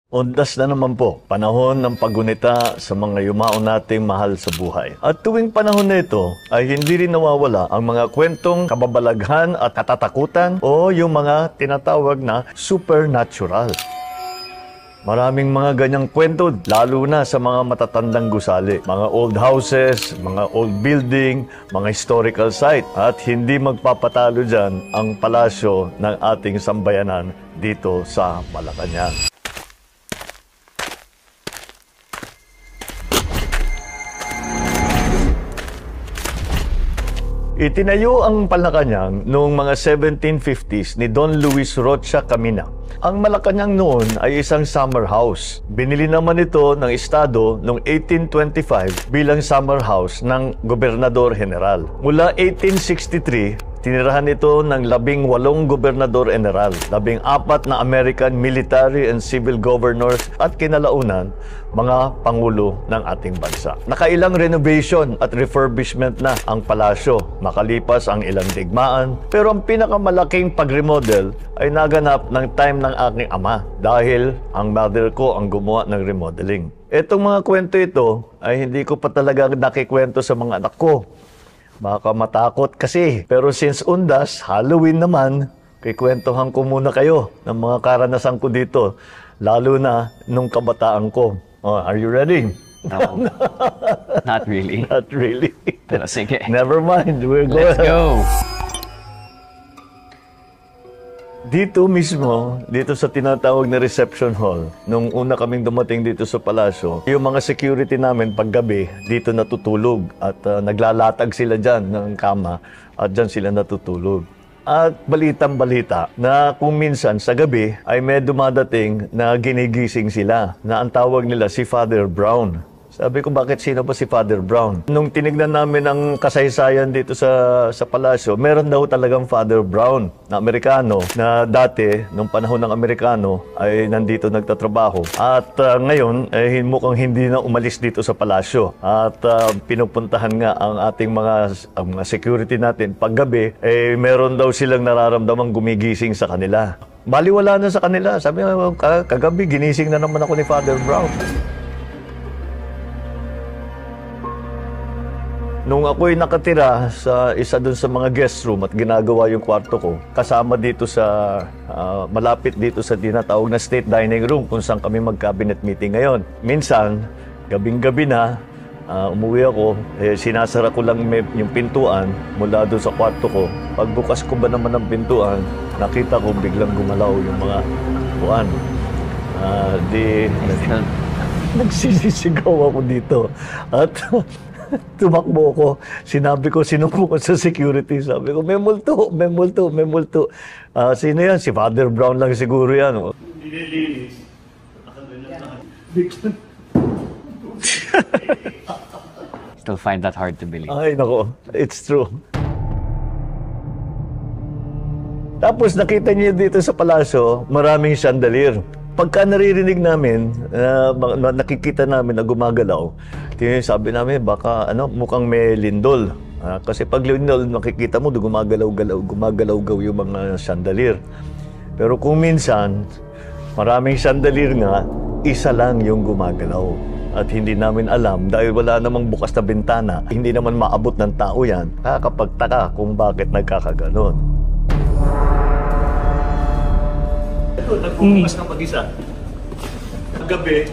Undas na naman po, panahon ng paggunita sa mga yumao nating mahal sa buhay. At tuwing panahon na ito, ay hindi rin nawawala ang mga kwentong kababalaghan at katatakutan o yung mga tinatawag na supernatural. Maraming mga ganyang kwento, lalo na sa mga matatandang gusali. Mga old houses, mga old building, mga historical site. At hindi magpapatalo dyan ang palasyo ng ating sambayanan dito sa Malacanang. Itinayo ang Malacanang noong mga 1750s ni Don Luis Rocha Camina. Ang Malacanang noon ay isang summer house. Binili naman ito ng Estado noong 1825 bilang summer house ng Gobernador General. Mula 1863, tinirahan ito ng 18 gobernador general, 14 na American military and civil governors at kinalaunan mga pangulo ng ating bansa. Nakailang renovation at refurbishment na ang palasyo, makalipas ang ilang digmaan, pero ang pinakamalaking pag-remodel ay naganap ng time ng aking ama dahil ang mother ko ang gumawa ng remodeling. Itong mga kwento ito ay hindi ko pa talaga nakikwento sa mga anak ko. Baka matakot kasi. Pero since Undas, Halloween naman, kikwentuhan ko muna kayo ng mga karanasan ko dito. Lalo na nung kabataan ko. Oh, are you ready? No, not really. Not really. Pero sige. Never mind, we're going. Let's go! Dito mismo, dito sa tinatawag na reception hall, nung una kaming dumating dito sa palasyo, yung mga security namin paggabi, dito natutulog at naglalatag sila dyan ng kama at dyan sila natutulog. At balitang-balita na kung minsan sa gabi ay may dumadating na ginigising sila na ang tawag nila si Father Brown. Sabi ko, bakit sino ba si Father Brown? Nung tinignan namin ang kasaysayan dito sa palasyo, meron daw talagang Father Brown na Amerikano na dati, nung panahon ng Amerikano, ay nandito nagtatrabaho. At ngayon, ay mukhang hindi na umalis dito sa palasyo. At pinupuntahan nga ang ating mga security natin. Paggabi, meron daw silang nararamdamang gumigising sa kanila. Baliwala na sa kanila. Sabi nga, kagabi, ginising na naman ako ni Father Brown. Nung ako'y nakatira sa isa dun sa mga guest room at ginagawa yung kwarto ko, kasama dito sa, malapit dito sa tinatawag na state dining room kung saan kami mag-cabinet meeting ngayon. Minsan, gabing-gabi na, umuwi ako, sinasara ko lang yung pintuan mula doon sa kwarto ko. Pagbukas ko ba naman ng pintuan, nakita ko biglang gumalaw yung mga buwan. Nagsisisigaw ako dito. At tumakbo ko. Sinabi ko, sinubo ko sa security. Sabi ko, may multo, may multo, may multo. Sino yan? Si Father Brown lang siguro yan. Nililinis. Still find that hard to believe. Ay, nako. It's true. Tapos nakita niyo dito sa palasyo, maraming chandelier. Pagka naririnig namin, nakikita namin na gumagalaw, sabi namin, baka mukhang may lindol. Kasi pag lindol, nakikita mo, gumagalaw-gaw yung mga chandelier. Pero kung minsan, maraming chandelier nga, isa lang yung gumagalaw. At hindi namin alam, dahil wala namang bukas na bintana, hindi naman maabot ng tao yan, nakakapagtaka kung bakit nagkakaganon. Ito, nagbubukas ng mag-isa. Gabi,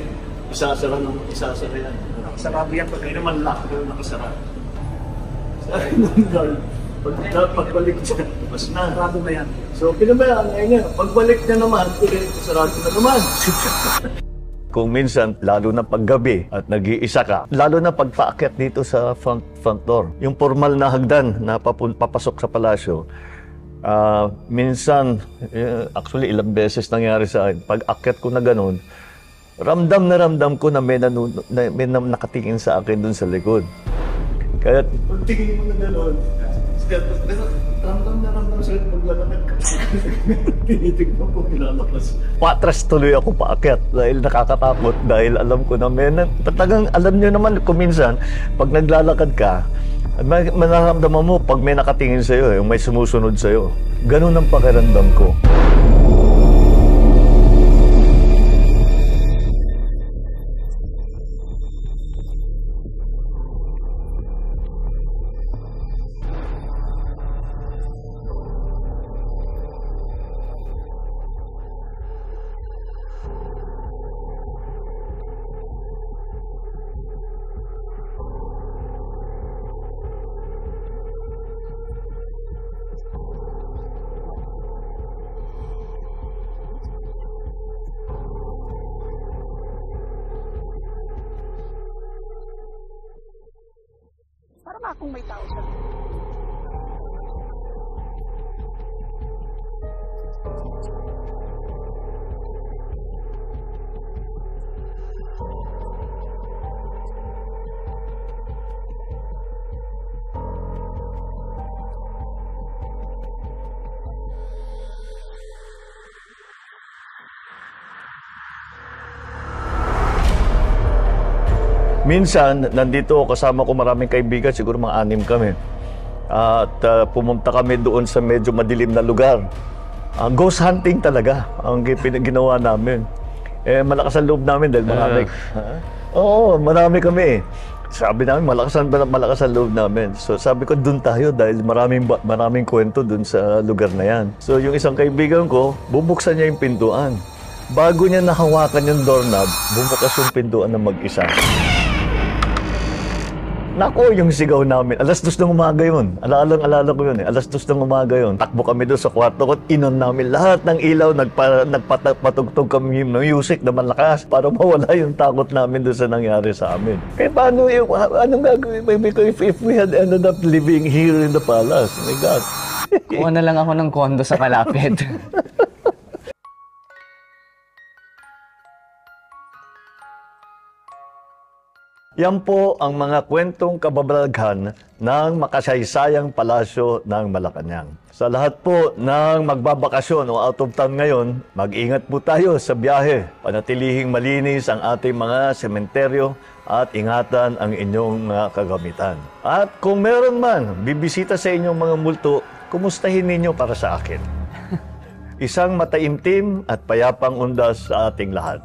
isasara yan. Nakasarado yan pag naman lock doon nakasara. Sabi ng guard, pagbalik siya, mas na. Sarado na yan. So, pinabayaan ngayon. Pagbalik niya naman, sarado na naman. Kung minsan, lalo na paggabi at nag-iisa ka, lalo na pagpaakyat dito sa front door, yung formal na hagdan na papasok sa palasyo, minsan, actually ilang beses nangyari sa akin, pag akyat ko na ganun, ramdam ko na may nakatingin sa akin dun sa likod. Kaya, pag tingin mo na gano'n, ramdam sa paglalakad ka. Tinitignan ko, pinalakas. Patras tuloy ako paakyat dahil nakakatakot, dahil alam ko na talagang alam nyo naman kung minsan, pag naglalakad ka, manaramdaman mo pag may nakatingin sa'yo, yung may sumusunod sa'yo. Ganun ang pakiramdam ko. kung may tao sa Minsan, nandito kasama ko maraming kaibigan, siguro mga 6 kami. At pumunta kami doon sa medyo madilim na lugar. Ghost hunting talaga ang ginawa namin. Malakas ang loob namin dahil marami. Oo, marami kami. Sabi namin, malakas ang loob namin. So sabi ko, doon tayo dahil maraming kwento doon sa lugar na yan. So yung isang kaibigan ko, bubuksan niya yung pintuan. Bago niya nahawakan yung doorknob, bumukas yung pintuan ng mag-isa. Nako, yung sigaw namin. 2:00 ng umaga yun. Alala ko yun eh. 2:00 ng umaga yun. Takbo kami doon sa kwarto ko. Inon namin lahat ng ilaw. Nagpatugtog kami ng music na malakas para mawala yung takot namin doon sa nangyari sa amin. Eh paano yung, anong gagawin? Maybe if we had ended up living here in the palace. Oh my God. Kuha na lang ako ng kondo sa kalapit. Yan po ang mga kwentong kababalaghan ng makasaysayang palasyo ng Malacanang. Sa lahat po ng magbabakasyon o out of town ngayon, mag-ingat po tayo sa biyahe. Panatilihing malinis ang ating mga sementeryo at ingatan ang inyong mga kagamitan. At kung meron man bibisita sa inyong mga multo, kumustahin ninyo para sa akin. Isang mataimtim at payapang undas sa ating lahat.